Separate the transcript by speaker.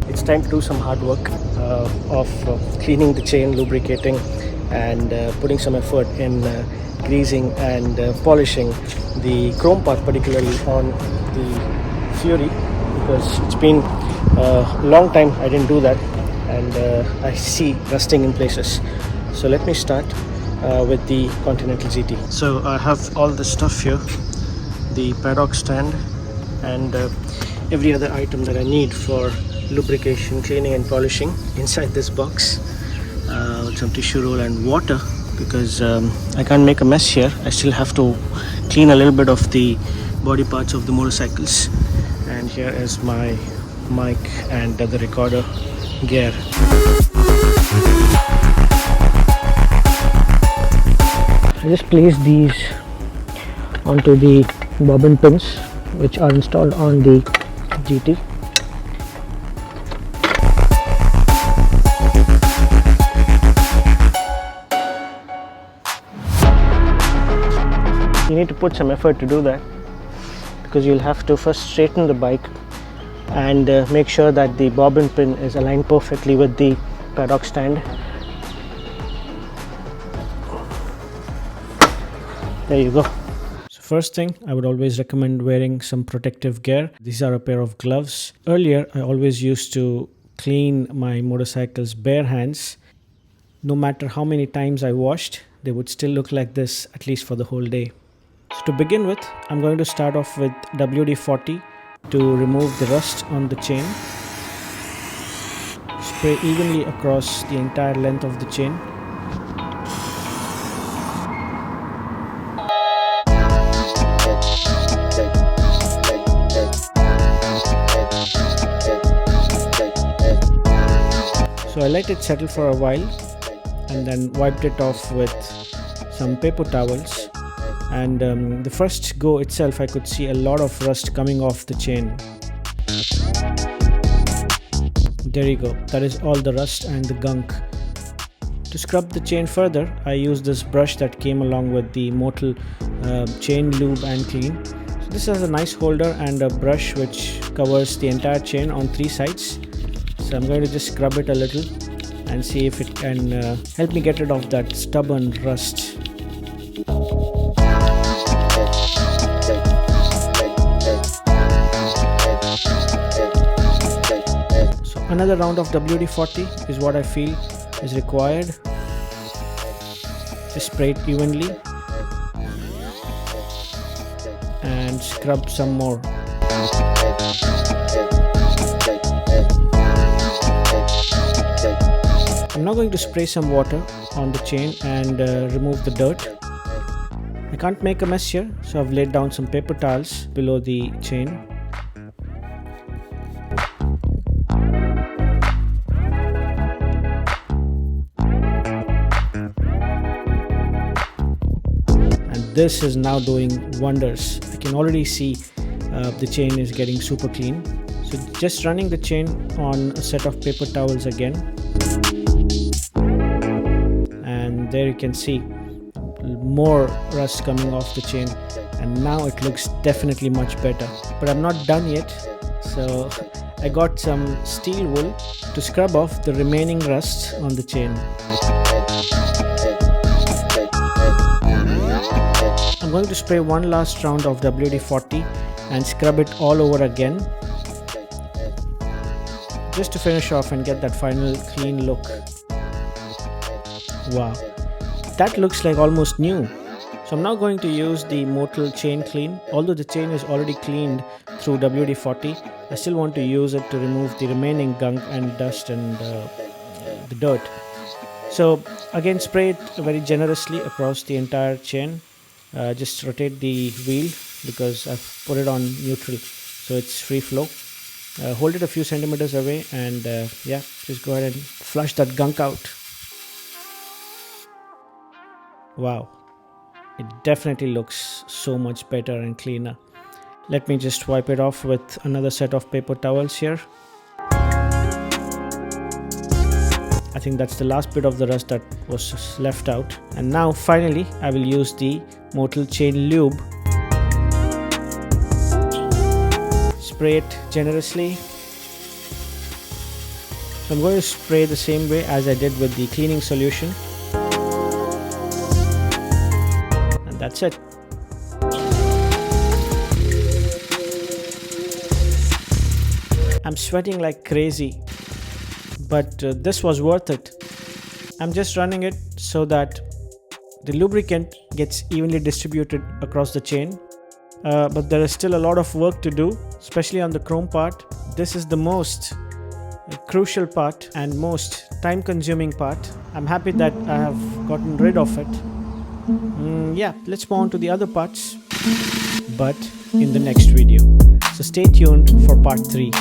Speaker 1: It's time to do some hard work of cleaning the chain, lubricating, and putting some effort in greasing and polishing the chrome part, particularly on the Fury, because it's been a long time I didn't do that, and I see rusting in places. So let me start with the Continental GT. So I have all the stuff here, the paddock stand, and every other item that I need for lubrication, cleaning and polishing inside this box, with some tissue roll and water, because I can't make a mess here. I still have to clean a little bit of the body parts of the motorcycles. And here is my mic and the recorder gear. I just placed these onto the bobbin pins which are installed on the GT. You need to put some effort to do that, because you'll have to first straighten the bike and make sure that the bobbin pin is aligned perfectly with the paddock stand. There you go. So first thing, I would always recommend wearing some protective gear. These are a pair of gloves. Earlier, I always used to clean my motorcycles bare hands. No matter how many times I washed, they would still look like this, at least for the whole day. So to begin with, I'm going to start off with WD-40 to remove the rust on the chain. Spray evenly across the entire length of the chain. So I let it settle for a while and then wiped it off with some paper towels. And the first go itself, I could see a lot of rust coming off the chain. There you go, that is all the rust and the gunk. To scrub the chain further, I used this brush that came along with the Motul Chain Lube and Clean. So this has a nice holder and a brush which covers the entire chain on 3 sides. So I'm going to just scrub it a little and see if it can help me get rid of that stubborn rust. Another round of WD-40 is what I feel is required. Just spray it evenly and scrub some more. I'm now going to spray some water on the chain and remove the dirt. I can't make a mess here, so I've laid down some paper towels below the chain. This is now doing wonders. I can already see the chain is getting super clean. So just running the chain on a set of paper towels again, and there you can see more rust coming off the chain, and now it looks definitely much better. But I'm not done yet, so I got some steel wool to scrub off the remaining rust on the chain. I'm going to spray one last round of WD-40 and scrub it all over again, just to finish off and get that final clean look. Wow, that looks like almost new. So I'm now going to use the Motul Chain Clean. Although the chain is already cleaned through WD-40, I still want to use it to remove the remaining gunk and dust and the dirt. So again, spray it very generously across the entire chain. Just rotate the wheel because I've put it on neutral, so it's free flow. Hold it a few centimeters away and yeah, just go ahead and flush that gunk out. Wow, it definitely looks so much better and cleaner. Let me just wipe it off with another set of paper towels here. I think that's the last bit of the rust that was left out. And now finally I will use the Motul Chain Lube. Spray it generously. So I'm going to spray the same way as I did with the cleaning solution. And that's it. I'm sweating like crazy, but this was worth it. I'm just running it so that the lubricant gets evenly distributed across the chain. But there is still a lot of work to do, especially on the chrome part. This is the most crucial part and most time-consuming part. I'm happy that I have gotten rid of it. Yeah, let's move on to the other parts, but in the next video. So stay tuned for part 3.